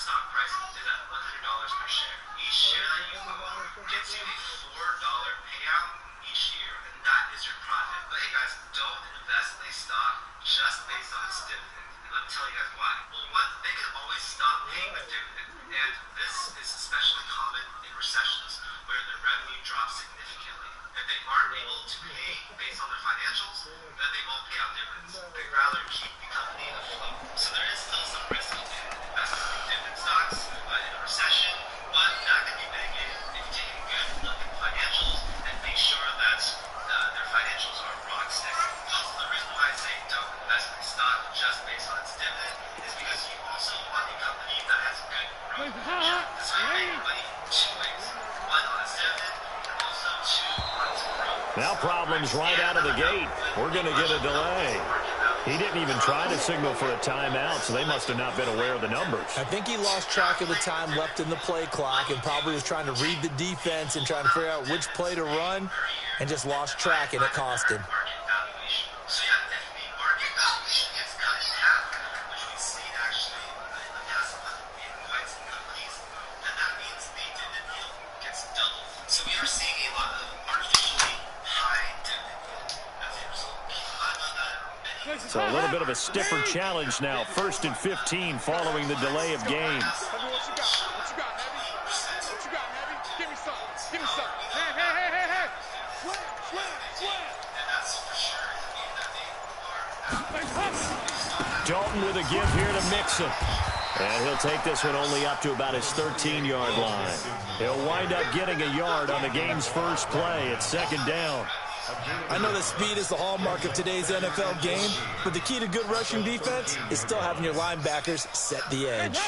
stock price is at $100 per share. Each share that you own gets you a $4 payout each year, and that is your profit. But hey guys, don't invest in a stock just based on its dividend. And let me tell you guys why. Well, one, they can always stop paying the dividend, and this is especially common in recessions where their revenue drops significantly. If they aren't able to pay based on their financials, then they won't pay out dividends. They'd rather keep the company afloat. So there is still some risk in investing in dividend stocks in a recession, but that can be mitigated if you take a good look at the financials and make sure that their financials are rock steady. Also, the reason why I say don't invest in a stock just based on its dividend is because you also want a company that has good growth. This way you make money two ways. One, on its dividend, and also two, on its growth. Now problems right out of the gate. We're going to get a delay. He didn't even try to signal for a timeout, so they must have not been aware of the numbers. I think he lost track of the time left in the play clock and probably was trying to read the defense and trying to figure out which play to run and just lost track, and it cost him. So yeah, if the market valuation gets cut in half, which we've seen actually in the past month in quite some companies, then that means the dividend yield gets doubled. So we are seeing a lot of artificially high dividend yield as a result. Keep in mind that many. So a little bit of a stiffer challenge now. 1st and 15 following the delay of game. What you got, Heavy? What you got, Heavy? Give me some. Give me some. Hey. Slam. And that's for sure that they are. Dalton with a give here to Mixon. And he'll take this one only up to about his 13-yard line. He'll wind up getting a yard on the game's first play. It's 2nd down. I know that speed is the hallmark of today's NFL game, but the key to good rushing defense is still having your linebackers set the edge.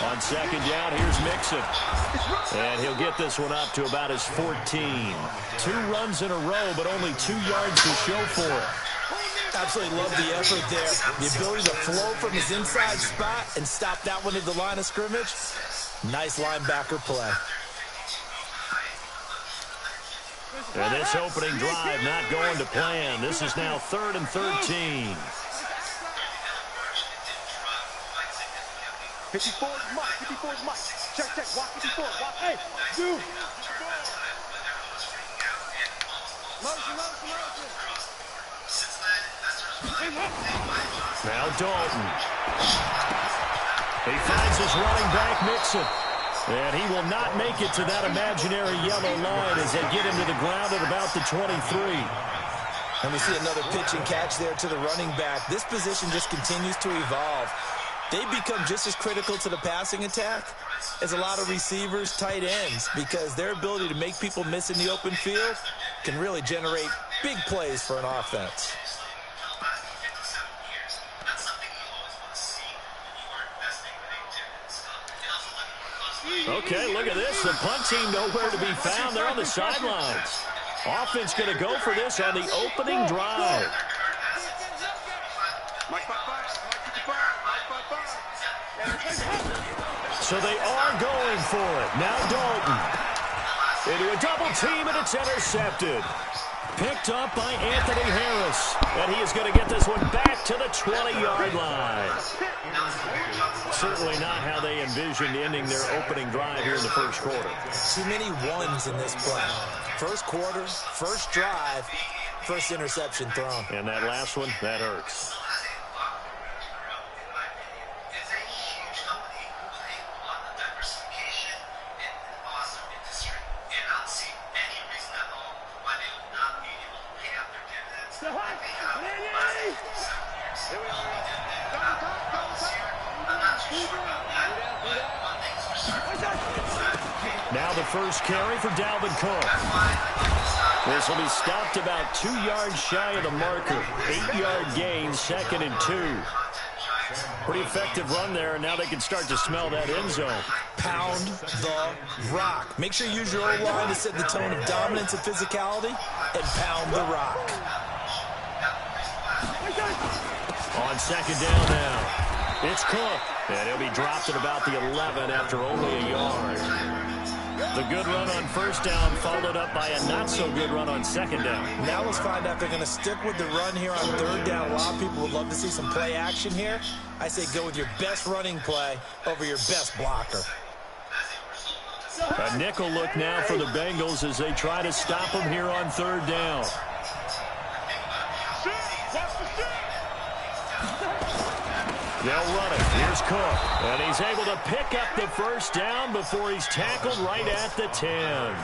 On 2nd down, here's Mixon. And he'll get this one up to about his 14. 2 runs in a row, but only 2 yards to show for it. Absolutely love the effort there. The ability to flow from his inside spot and stop that one at the line of scrimmage. Nice linebacker play. And this opening drive not going to plan. This is now 3rd and 13. 54 is Mike. Check. Walk 54. Walk. Hey, dude. Now Dalton. He finds his running back, Mixon. And he will not make it to that imaginary yellow line as they get him to the ground at about the 23. And we see another pitch and catch there to the running back. This position just continues to evolve. They become just as critical to the passing attack as a lot of receivers, tight ends, because their ability to make people miss in the open field can really generate big plays for an offense. Okay, look at this. The punt team nowhere to be found. They're on the sidelines. Offense going to go for this on the opening drive. So they are going for it. Now Dalton. Into a double team, and it's intercepted. Picked up by Anthony Harris. And he is going to get this one back to the 20-yard line. Certainly not how they envisioned ending their opening drive here in the first quarter. Too many ones in this play. First quarter, first drive, first interception thrown. And that last one, that hurts. Now the first carry for Dalvin Cook. This will be stopped about 2 yards shy of the marker. 8-yard gain, 2nd and 2. Pretty effective run there, and now they can start to smell that end zone. Pound the rock. Make sure you use your O-line to set the tone of dominance and physicality, and pound the rock. On 2nd down now, it's Cook. And he'll be dropped at about the 11 after only a yard. The good run on first down followed up by a not-so-good run on second down. Now let's find out if they're going to stick with the run here on third down. A lot of people would love to see some play action here. I say go with your best running play over your best blocker. A nickel look now for the Bengals as they try to stop him here on third down. They'll run it. Here's Cook. And he's able to pick up the first down before he's tackled right at the 10.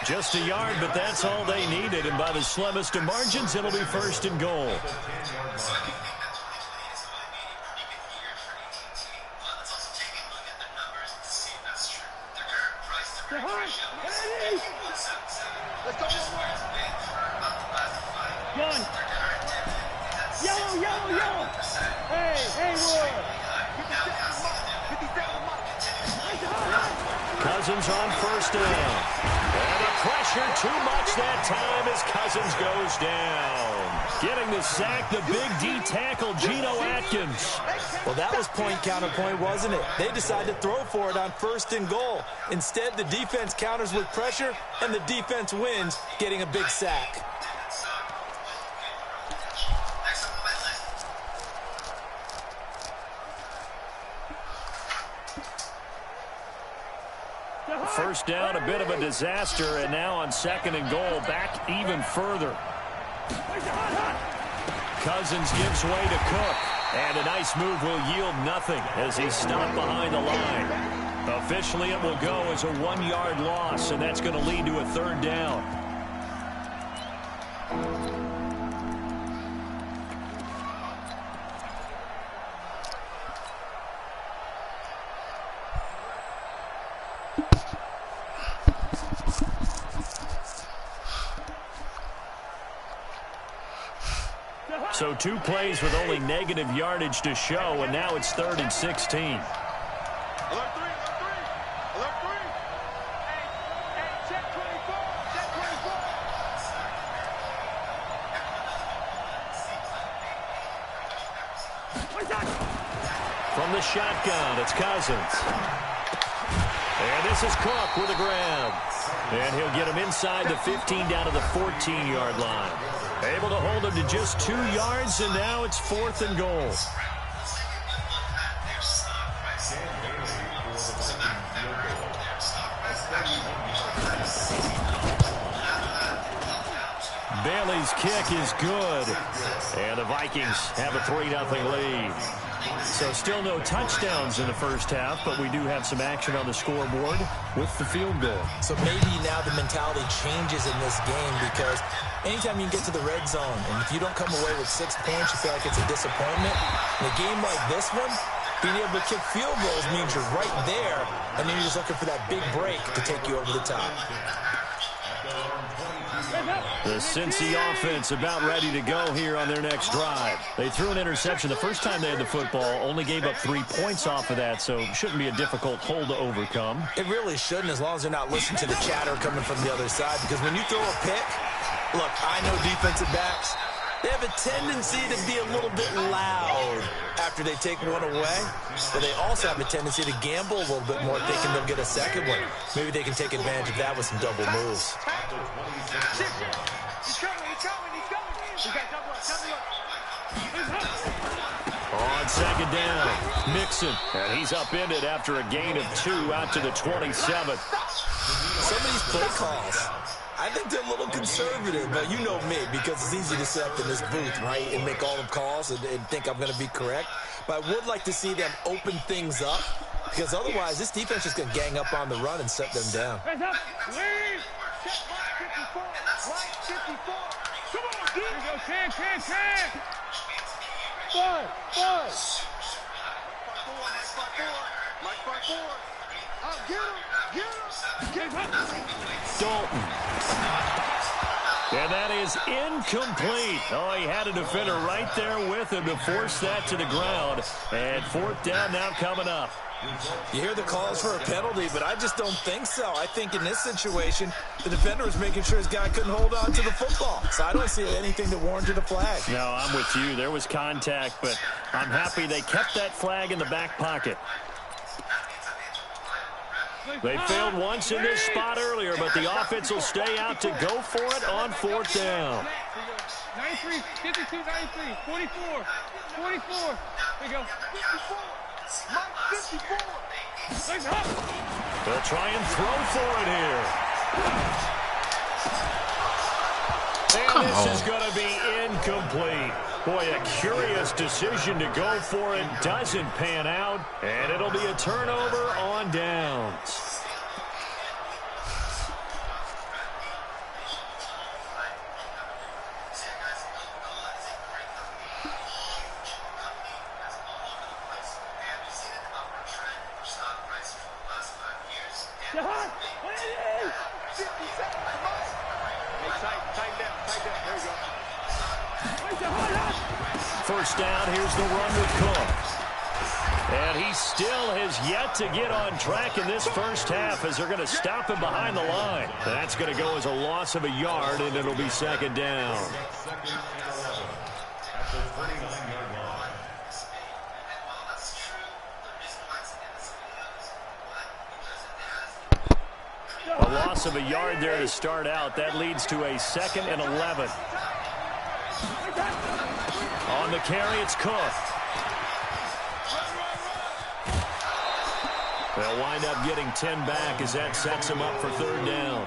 Just a yard, but that's all they needed. And by the slimmest of margins, it'll be first and goal. Yellow. Hey, Cousins on first down. And the pressure too much that time as Cousins goes down. Getting the sack, the big D tackle, Geno Atkins. Well, that was point counterpoint, wasn't it? They decided to throw for it on first and goal. Instead, the defense counters with pressure, and the defense wins, getting a big sack. First down, a bit of a disaster, and now on second and goal, back even further. Cousins gives way to Cook, and a nice move will yield nothing as he's stopped behind the line. Officially, it will go as a 1-yard loss, and that's going to lead to a third down. So 2 plays with only negative yardage to show, and now it's 3rd and 16. Alert 3. Hey, check 24. From the shotgun, it's Cousins. And this is Cook with a grab. And he'll get him inside the 15 down to the 14-yard line. Able to hold him to just 2 yards, and now it's 4th and goal. Bailey's kick is good. And the Vikings have a 3-0 lead. So still no touchdowns in the first half, but we do have some action on the scoreboard with the field goal. So maybe now the mentality changes in this game because anytime you can get to the red zone, and if you don't come away with 6 points, you feel like it's a disappointment. In a game like this one, being able to kick field goals means you're right there, and then you're just looking for that big break to take you over the top. The Cincy offense about ready to go here on their next drive. They threw an interception the first time they had the football, only gave up 3 points off of that, so it shouldn't be a difficult hole to overcome. It really shouldn't, as long as they're not listening to the chatter coming from the other side, because when you throw a pick, look, I know defensive backs, they have a tendency to be a little bit loud after they take one away, but they also have a tendency to gamble a little bit more thinking they'll get a second one. Maybe they can take advantage of that with some double moves. On second down, Mixon, and he's upended after a gain of 2 out to the 27. Some of these play calls, I think they're a little conservative, but you know me, because it's easy to sit up in this booth, right, and make all the calls and think I'm going to be correct. But I would like to see them open things up, because otherwise this defense is going to gang up on the run and set them down. Hands up. Leave. Check 54. 54. Come on, dude. Here we go. 10. 5. Mike 4. Get him. Dalton. And that is incomplete. Oh, he had a defender right there with him to force that to the ground. And 4th down now coming up. You hear the calls for a penalty, but I just don't think so. I think in this situation, the defender was making sure his guy couldn't hold on to the football. So I don't see anything that warranted a flag. No, I'm with you. There was contact, but I'm happy they kept that flag in the back pocket. They failed once in this spot earlier, but the offense will stay out to go for it on fourth down. 93, 52, 93, 44, 44. There you go. 54. Mike, 54. Let's up. They'll try and throw for it here. And this is going to be incomplete. Boy, a curious decision to go for it. Doesn't pan out, and it'll be a turnover on downs. First down, here's the run with Cook. And he still has yet to get on track in this first half as they're going to stop him behind the line. That's going to go as a loss of a yard, and it'll be second down. A loss of a yard there to start out. That leads to a 2nd and 11. On the carry, it's Cook. They'll wind up getting 10 back as that sets them up for third down.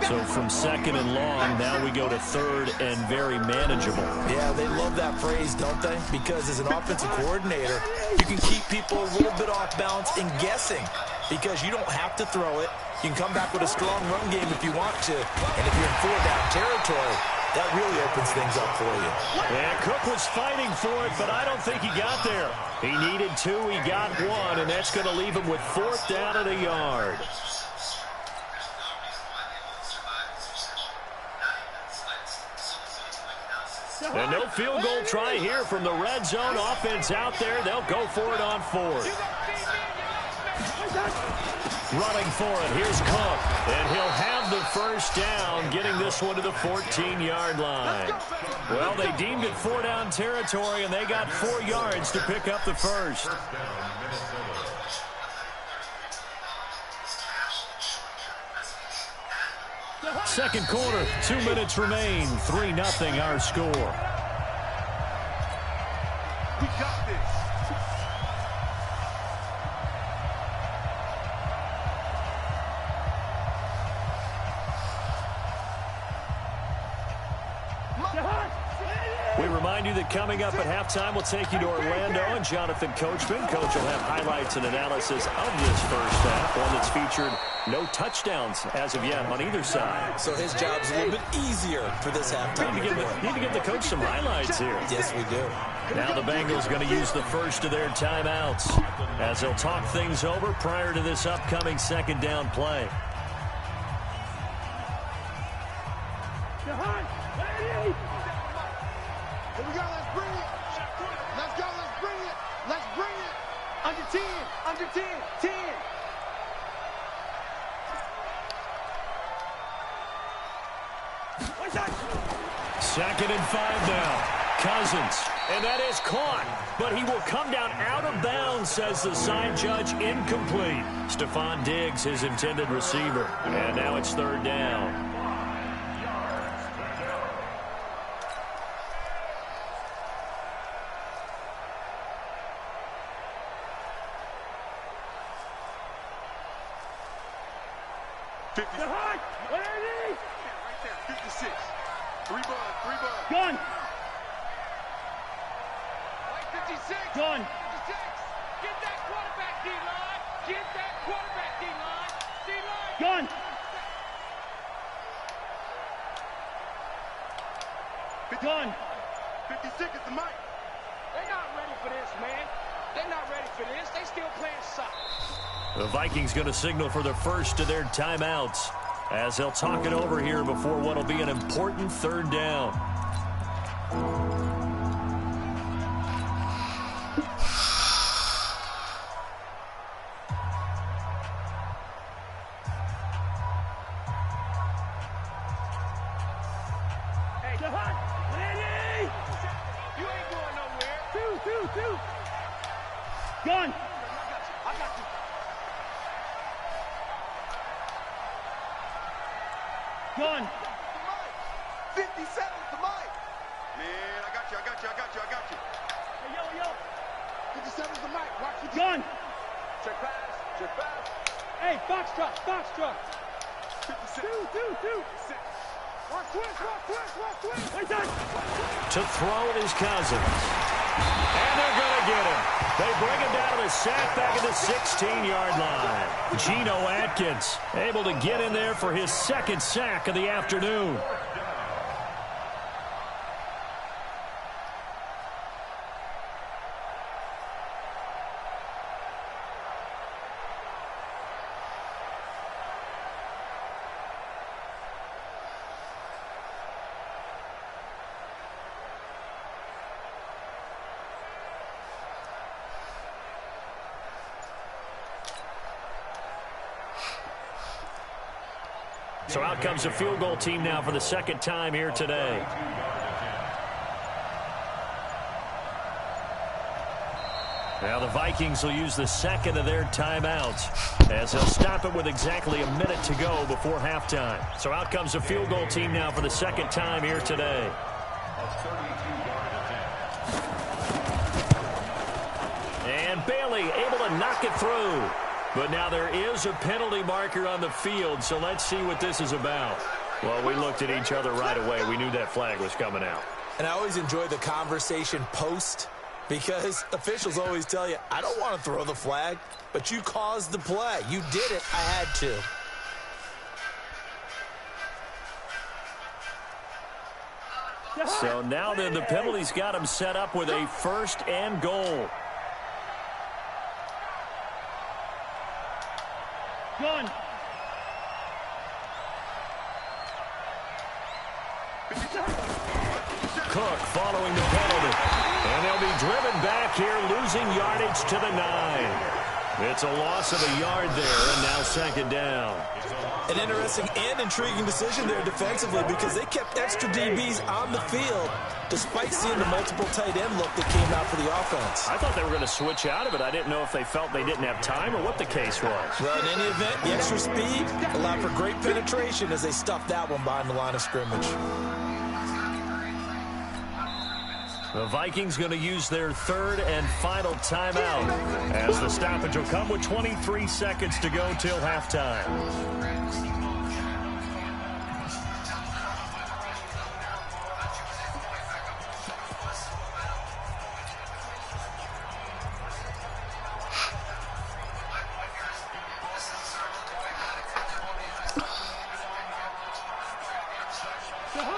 So from 2nd and long, now we go to 3rd and very manageable. Yeah, they love that phrase, don't they? Because as an offensive coordinator, you can keep people a little bit off balance and guessing because you don't have to throw it. You can come back with a strong run game if you want to. And if you're in 4-down territory, that really opens things up for you. And Cook was fighting for it, but I don't think he got there. He needed 2, he got 1, and that's going to leave him with 4th down and a yard. And no field goal try here from the red zone. Offense out there. They'll go for it on 4th. Running for it. Here's Cook. And he'll have the first down, getting this one to the 14-yard line. Well, they deemed it 4-down territory, and they got 4 yards to pick up the first. Second quarter, 2 minutes remain. 3-0 our score. We got this. We remind you that coming up at halftime, we'll take you to Orlando and Jonathan Coachman. Coach will have highlights and analysis of this first half, one that's featured no touchdowns as of yet on either side. So his job's a little bit easier for this halftime. Need to give the coach some highlights here. Yes, we do. Now the Bengals going to use the first of their timeouts as they'll talk things over prior to this upcoming second down play. Here we go, let's bring it. Let's go, let's bring it. Let's bring it. Under 10, under 10, 10. Second and 5 now. Cousins, and that is caught, but he will come down out of bounds, says the side judge. Incomplete. Stephon Diggs, his intended receiver, and now it's third down. Gun. 56. Gun. 56. Get that quarterback, D-line. Get that quarterback, D-line. D-line. Gun. Gun. 56 is the mic. They're not ready for this, man. They're not ready for this. They still playing soccer. The Vikings going to signal for the first of their timeouts as they'll talk it over here before what will be an important third down. Gun. 57's the mic. Man, I got you. Hey, yo. 57's the mic. Watch the gun. Check pass. Hey, Foxtrot. 57. Two. Walk twist. Wait there. To throw it is Cousins. And they're going to get him. They bring him down to the sack back at the 16-yard line. Geno Atkins able to get in there for his second sack of the afternoon. So out comes the field goal team now for the second time here today. Now the Vikings will use the second of their timeouts as they'll stop it with exactly a minute to go before halftime. So out comes the field goal team now for the second time here today. And Bailey able to knock it through. But now there is a penalty marker on the field, so let's see what this is about. Well, we looked at each other right away. We knew that flag was coming out. And I always enjoy the conversation post because officials always tell you, I don't want to throw the flag, but you caused the play. You did it. I had to. So now then the penalty's got him set up with a first and goal. Gun. Cook following the penalty. And they'll be driven back here, losing yardage to the 9. It's a loss of a yard there, and now second down. An interesting and intriguing decision there defensively because they kept extra DBs on the field despite seeing the multiple tight end look that came out for the offense. I thought they were going to switch out of it. I didn't know if they felt they didn't have time or what the case was. Well, in any event, the extra speed allowed for great penetration as they stuffed that one behind the line of scrimmage. The Vikings going to use their third and final timeout as the stoppage will come with 23 seconds to go till halftime.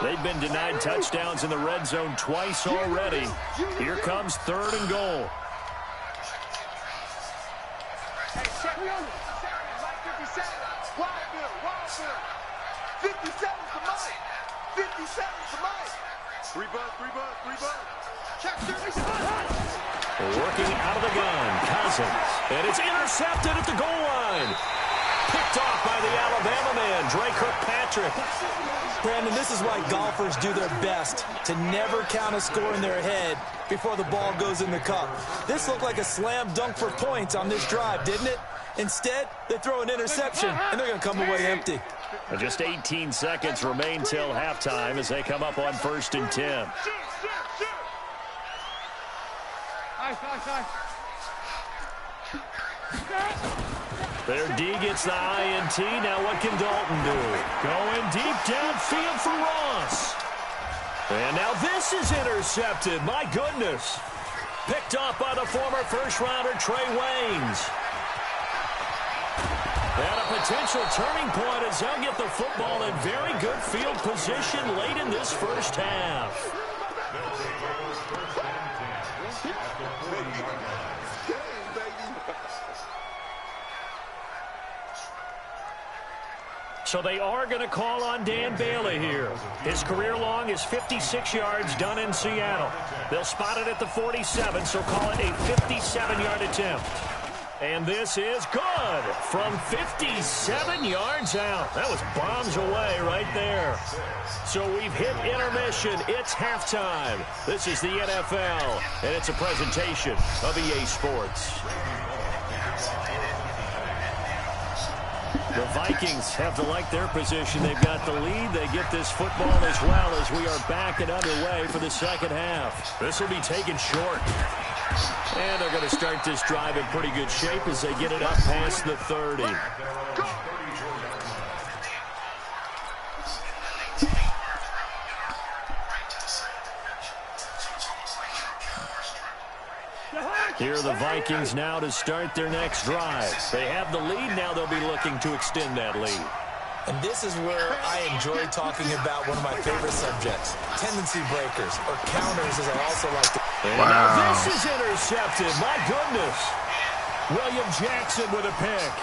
They've been denied touchdowns in the red zone twice already. Here comes third and goal. Hey, check me on it. 57. Wild Bill. 57's the mic. 57's the mic. Three buzz. Check 37. Working out of the gun, Cousins. And it's intercepted at the goal line. Picked off by the Alabama man, Dre Kirkpatrick. Brandon, this is why golfers do their best to never count a score in their head before the ball goes in the cup. This looked like a slam dunk for points on this drive, didn't it? Instead, they throw an interception, and they're going to come away empty. Just 18 seconds remain till halftime as they come up on 1st and 10. Nice. Their D gets the INT. Now what can Dalton do? Going deep downfield for Ross. And now this is intercepted. My goodness. Picked off by the former first-rounder Trey Waynes. And a potential turning point as they'll get the football in very good field position late in this first half. So they are going to call on Dan Bailey here. His career long is 56 yards done in Seattle. They'll spot it at the 47, so call it a 57-yard attempt. And this is good from 57 yards out. That was bombs away right there. So we've hit intermission. It's halftime. This is the NFL, and it's a presentation of EA Sports. The Vikings have to like their position. They've got the lead. They get this football as well as we are back and underway for the second half. This will be taken short. And they're going to start this drive in pretty good shape as they get it up past the 30. Here are the Vikings now to start their next drive. They have the lead. Now they'll be looking to extend that lead. And this is where I enjoy talking about one of my favorite subjects, tendency breakers, or counters as I also like to. And now this is intercepted. My goodness. William Jackson with a pick.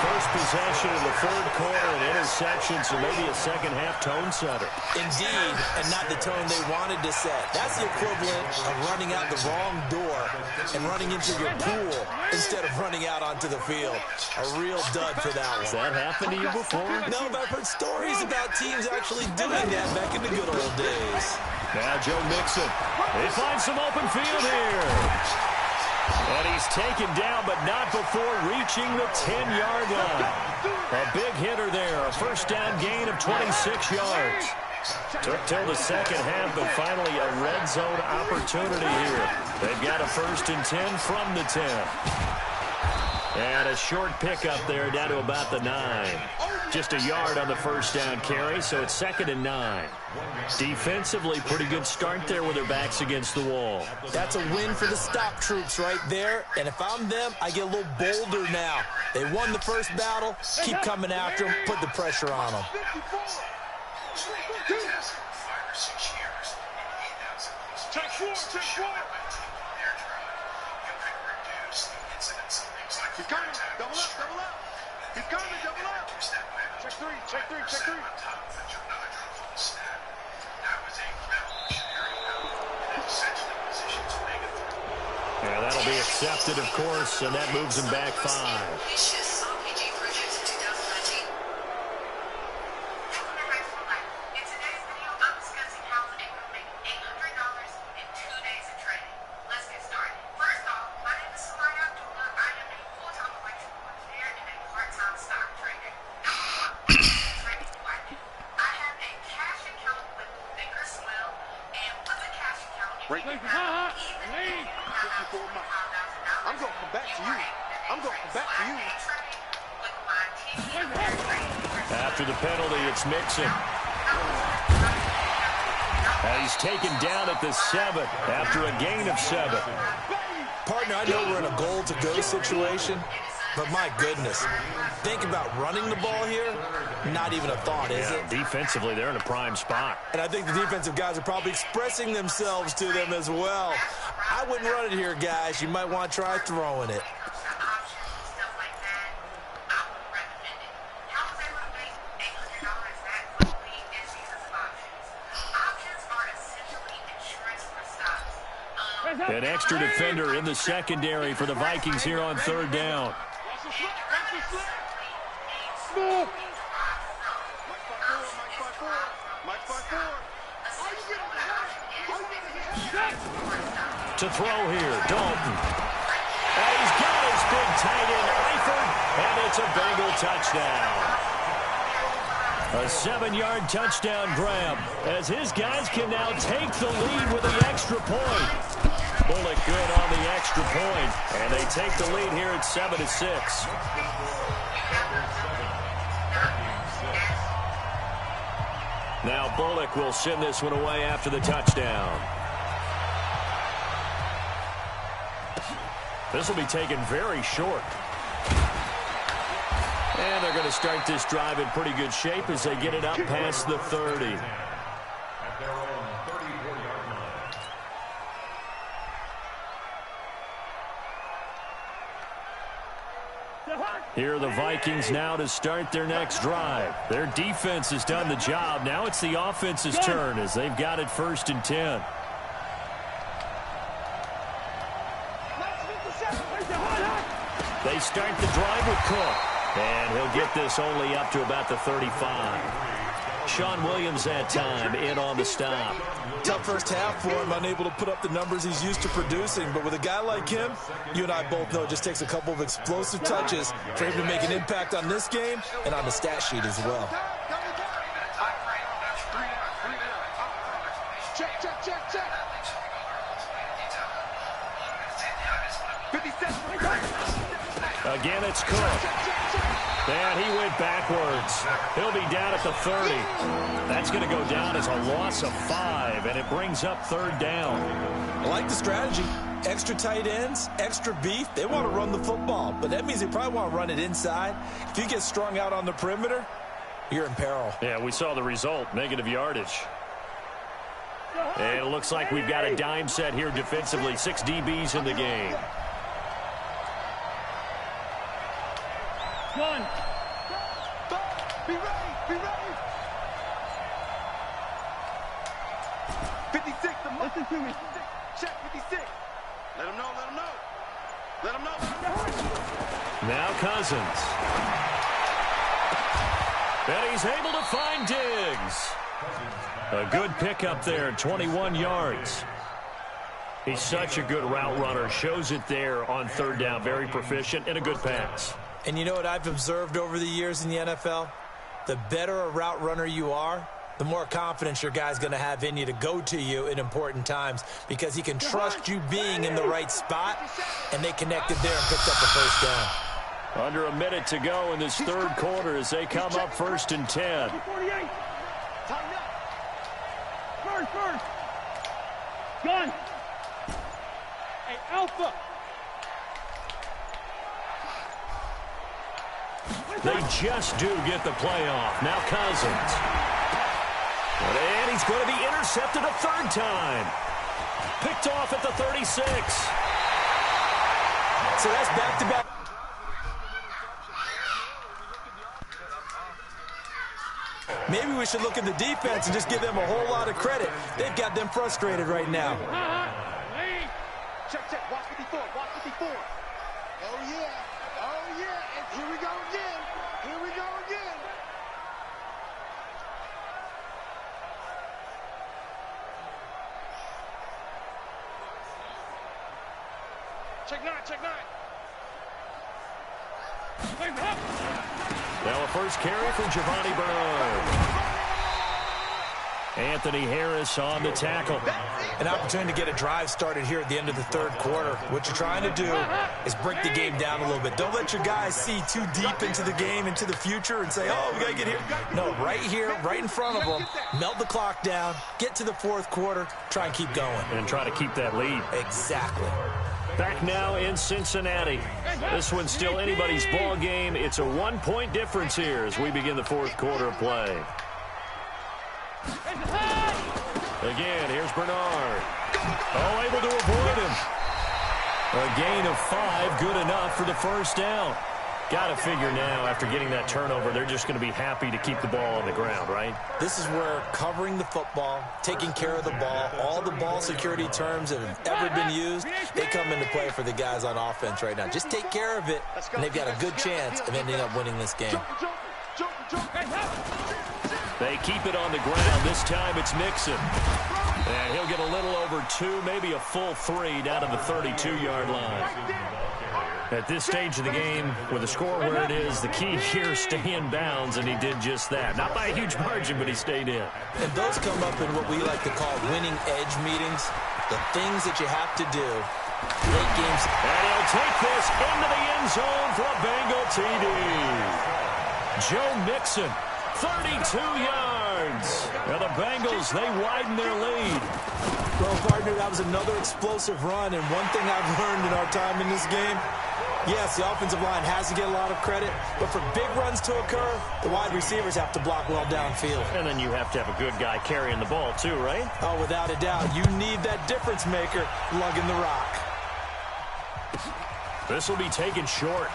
First possession of the third quarter, an interception, so maybe a second-half tone setter. Indeed, and not the tone they wanted to set. That's the equivalent of running out the wrong door and running into your pool instead of running out onto the field. A real dud for that one. Has that happened to you before? No, but I've heard stories about teams actually doing that back in the good old days. Now Joe Mixon. They find some open field here. And he's taken down, but not before reaching the 10-yard line. A big hitter there. A first down gain of 26 yards. Took till the second half, but finally a red zone opportunity here. They've got a 1st and 10 from the 10. And a short pickup there down to about the 9. Just a yard on the first down carry, so it's 2nd and 9. Defensively, pretty good start there with their backs against the wall. That's a win for the stop troops right there. And if I'm them, I get a little bolder now. They won the first battle. Keep coming after them. Put the pressure on them. Check four. He's coming. Double up. He's coming. Double up. Check three. Yeah, that'll be accepted, of course, and that moves him back 5. I'm going to come back to you. After the penalty, it's Mixon. He's taken down at the 7 after a gain of 7. Partner, I know we're in a goal-to-go situation, but my goodness, think about running the ball here. Not even a thought, is it? Defensively, they're in a prime spot. And I think the defensive guys are probably expressing themselves to them as well. I wouldn't run it here, guys. You might want to try throwing it. An extra defender in the secondary for the Vikings here on 3rd down. To throw here, Dalton. And he's got his big tight end, Eifert, and it's a Bengal touchdown. A 7-yard touchdown grab as his guys can now take the lead with an extra point. Bullock good on the extra point, and they take the lead here at 7-6. Now Bullock will send this one away after the touchdown. This will be taken very short. And they're going to start this drive in pretty good shape as they get it up past the 30. Here are the Vikings now to start their next drive. Their defense has done the job. Now it's the offense's turn as they've got it 1st and 10. They start the drive with Cook. And he'll get this only up to about the 35. Sean Williams that time in on the stop. Tough first half for him, unable to put up the numbers he's used to producing. But with a guy like him, you and I both know it just takes a couple of explosive touches for him to make an impact on this game and on the stat sheet as well. Check, check, check, check. 56. Again, it's Cook. And he went backwards. He'll be down at the 30. That's going to go down as a loss of 5, and it brings up 3rd down. I like the strategy. Extra tight ends, extra beef. They want to run the football, but that means they probably want to run it inside. If you get strung out on the perimeter, you're in peril. Yeah, we saw the result, negative yardage. And it looks like we've got a dime set here defensively. 6 DBs in the game. One. Be ready, be ready. 56, listen to me. Check 56. Let him know, let him know. Let him know. Now Cousins. And he's able to find Diggs. A good pickup there, 21 yards. He's such a good route runner. Shows it there on 3rd down. Very proficient and a good pass. And you know what I've observed over the years in the NFL? The better a route runner you are, the more confidence your guy's going to have in you to go to you in important times because he can trust you being in the right spot, and they connected there and picked up the 1st down. Under a minute to go in this 3rd quarter as they come up 1st and 10. 48. Tighten up. First. Gun. Hey, Alpha. They just do get the play off. Now Cousins. And he's going to be intercepted a 3rd time. Picked off at the 36. So that's back-to-back. Maybe we should look at the defense and just give them a whole lot of credit. They've got them frustrated right now. Check, check. Watch 54. Watch 54. Oh, yeah. Oh, yeah. And here we go again. Here we go again. Check 9. Check 9. Now a first carry for Giovanni Bernard. Anthony Harris on the tackle. An opportunity to get a drive started here at the end of the 3rd quarter. What you're trying to do is break the game down a little bit. Don't let your guys see too deep into the game, into the future, and say, oh, we got to get here. No, right here, right in front of them, melt the clock down, get to the 4th quarter, try and keep going. And try to keep that lead. Exactly. Back now in Cincinnati. This one's still anybody's ball game. It's a 1-point difference here as we begin the 4th quarter of play. Again, here's Bernard. Oh, able to avoid him. A gain of 5, good enough for the 1st down. Got to figure now, after getting that turnover, they're just going to be happy to keep the ball on the ground, right? This is where covering the football, taking care of the ball, all the ball security terms that have ever been used, they come into play for the guys on offense right now. Just take care of it, and they've got a good chance of ending up winning this game. They keep it on the ground. This time it's Mixon. And he'll get a little over 2, maybe a full 3 down to the 32-yard line. At this stage of the game, with the score where it is, the key here, stay in bounds, and he did just that. Not by a huge margin, but he stayed in. And those come up in what we like to call winning edge meetings, the things that you have to do. Late games. And he'll take this into the end zone for a Bengal TD. Joe Mixon, 32 yards. Now the Bengals, they widen their lead. Well, partner, that was another explosive run, and one thing I've learned in our time in this game, yes, the offensive line has to get a lot of credit, but for big runs to occur, the wide receivers have to block well downfield. And then you have to have a good guy carrying the ball too, right? Oh, without a doubt. You need that difference maker lugging the rock. This will be taken short.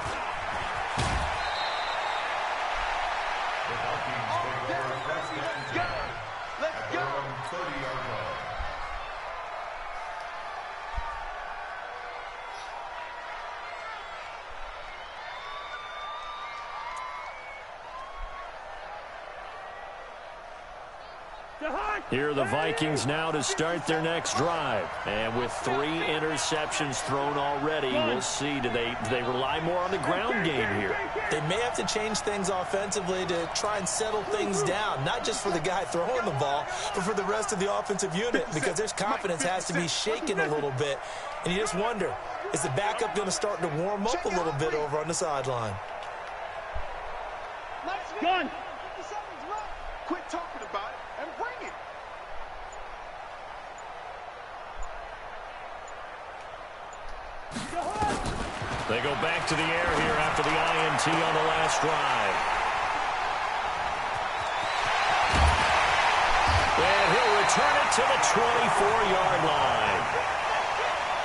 Here are the Vikings now to start their next drive. And with 3 interceptions thrown already, we'll see. Do they rely more on the ground game here? They may have to change things offensively to try and settle things down, not just for the guy throwing the ball, but for the rest of the offensive unit, because their confidence has to be shaken a little bit. And you just wonder, is the backup going to start to warm up a little bit over on the sideline? Gun! Quit talking about it and bring it. They go back to the air here after the INT on the last drive. And he'll return it to the 24-yard line.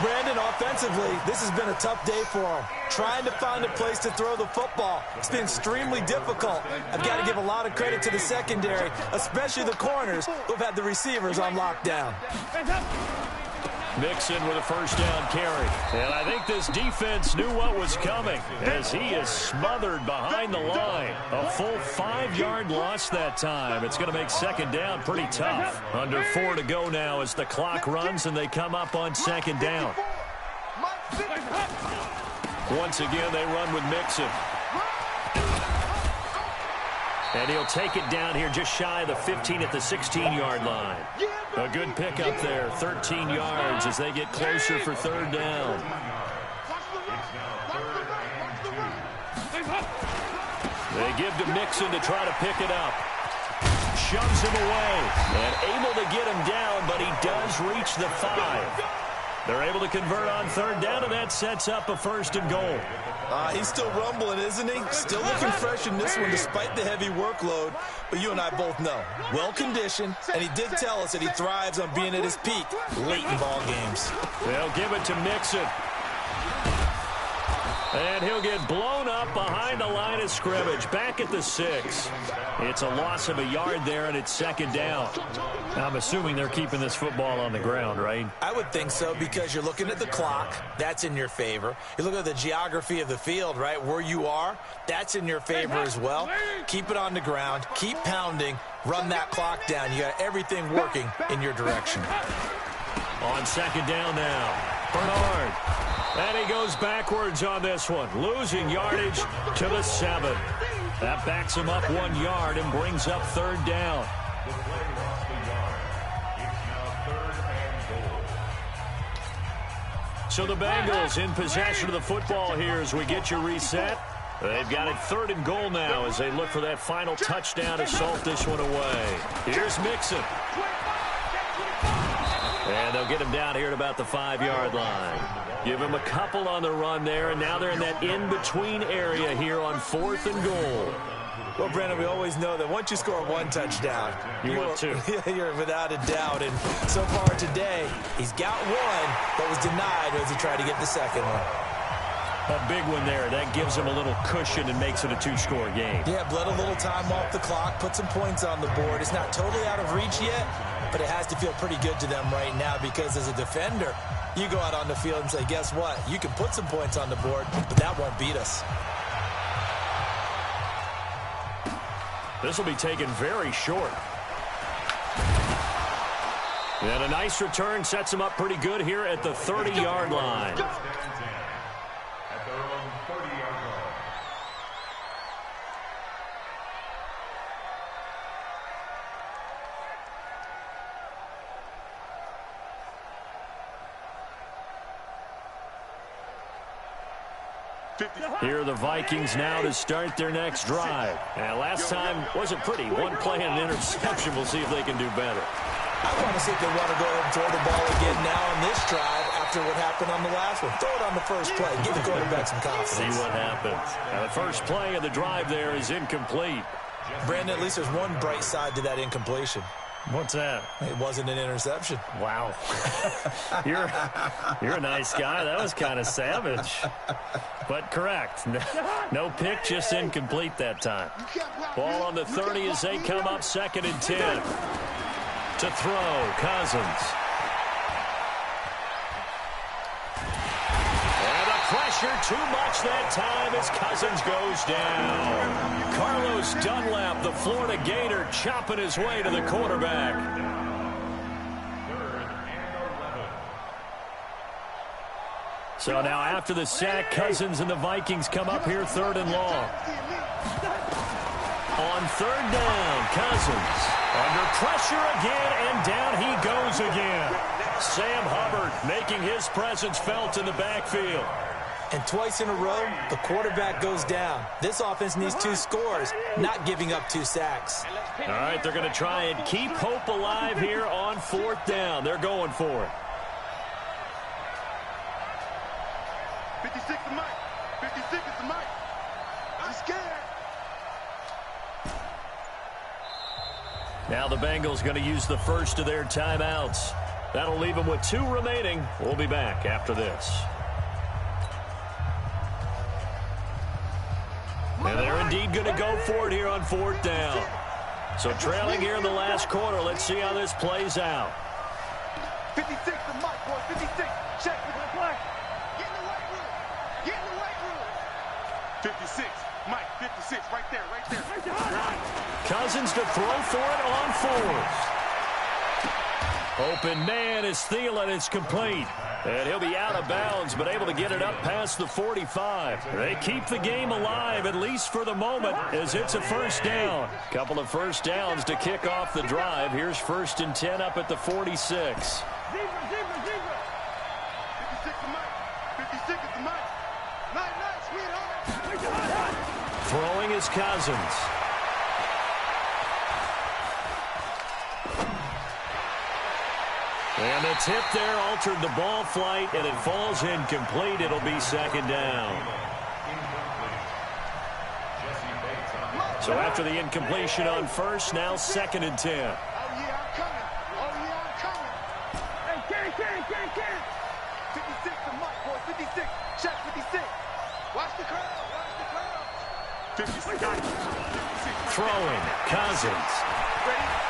Brandon, offensively, this has been a tough day for him. Trying to find a place to throw the football. It's been extremely difficult. I've got to give a lot of credit to the secondary, especially the corners who've had the receivers on lockdown. Mixon with a first down carry. And I think this defense knew what was coming as he is smothered behind the line. A full 5-yard loss that time. It's going to make second down pretty tough. Under 4 to go now as the clock runs and they come up on second down. Once again, they run with Mixon. And he'll take it down here just shy of the 15 at the 16-yard line. A good pickup there, 13 yards as they get closer for third down. They give to Mixon to try to pick it up. Shoves him away and able to get him down, but he does reach the 5. They're able to convert on third down, and that sets up a first and goal. He's still rumbling, isn't he? Still looking fresh in this one despite the heavy workload. But you and I both know, well-conditioned, and he did tell us that he thrives on being at his peak late in ball games. They'll give it to Mixon. And he'll get blown up behind the line of scrimmage, back at the 6. It's a loss of a yard there, and it's second down. I'm assuming they're keeping this football on the ground, right? I would think so, because you're looking at the clock. That's in your favor. You look at the geography of the field, right, where you are. That's in your favor as well. Keep it on the ground. Keep pounding. Run that clock down. You got everything working in your direction. On second down now, Bernard. And he goes backwards on this one, losing yardage to the 7. That backs him up 1 yard and brings up third down. So the Bengals in possession of the football here as we get you reset. They've got it third and goal now as they look for that final touchdown to salt this one away. Here's Mixon. And they'll get him down here at about the 5-yard line. Give him a couple on the run there, and now they're in that in-between area here on 4th and goal. Well, Brandon, we always know that once you score 1 touchdown, you're without a doubt. And so far today, he's got 1, but was denied as he tried to get the second one. A big one there. That gives him a little cushion and makes it a 2-score game. Yeah, bled a little time off the clock, put some points on the board. It's not totally out of reach yet, but it has to feel pretty good to them right now because as a defender, you go out on the field and say, guess what? You can put some points on the board, but that won't beat us. This will be taken very short. And a nice return sets him up pretty good here at the 30-yard line. Here are the Vikings now to start their next drive. And last time wasn't pretty. 1 play and an interception. We'll see if they can do better. I want to see if they want to go ahead and throw the ball again now on this drive after what happened on the last one. Throw it on the first play. Give the quarterback some confidence. See what happens. Now the first play of the drive there is incomplete. Brandon, at least there's one bright side to that incompletion. What's that? It wasn't an interception. Wow. You're a nice guy. That was kind of savage. But correct. No pick, just incomplete that time. Ball on the 30 as they come up 2nd and 10. To throw, Cousins. And the pressure too much that time as Cousins goes down. Carlos Dunlap, the Florida Gator, chopping his way to the quarterback. So now after the sack, Cousins and the Vikings come up here 3rd and long. On 3rd down, Cousins under pressure again, and down he goes again. Sam Hubbard making his presence felt in the backfield. And twice in a row, the quarterback goes down. This offense needs 2 scores, not giving up 2 sacks. All right, they're going to try and keep hope alive here on 4th down. They're going for it. 56 is Mike. 56 is Mike. I'm scared. Now the Bengals going to use the first of their timeouts. That'll leave them with 2 remaining. We'll be back after this. And they're indeed going to go for it here on 4th down. So trailing here in the last quarter. Let's see how this plays out. 56 to Mike, boy. 56. Check with the play. Get in the weight room. Get in the weight room. 56. Mike, 56. Right there, right there. Cousins to throw for it on 4th. Open man is Thielen. It's complete. And he'll be out of bounds, but able to get it up past the 45. They keep the game alive, at least for the moment, as it's a 1st down. Couple of 1st downs to kick off the drive. Here's 1st and 10 up at the 46. Zebra. 56 to Mike. 56 is to Mike. Night, sweetheart. Throwing is Cousins. And the tip there altered the ball flight, and it falls incomplete. It'll be 2nd down. So after the incompletion on 1st, now 2nd and 10. Oh, yeah, I'm coming. Hey, can. 56 to Mike, boy. 56. Check 56. Watch the crowd. 56. Throwing, Cousins. Ready?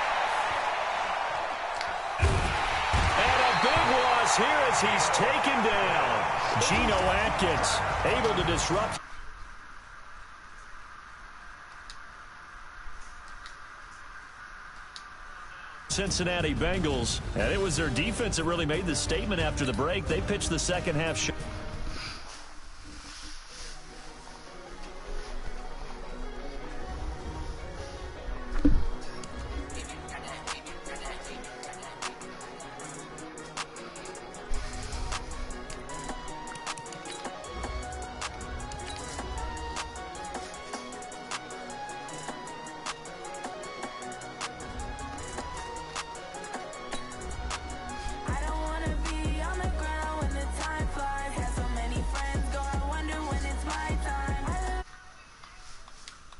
Big loss here as he's taken down. Geno Atkins able to disrupt. Cincinnati Bengals, and it was their defense that really made the statement after the break. They pitched the second half.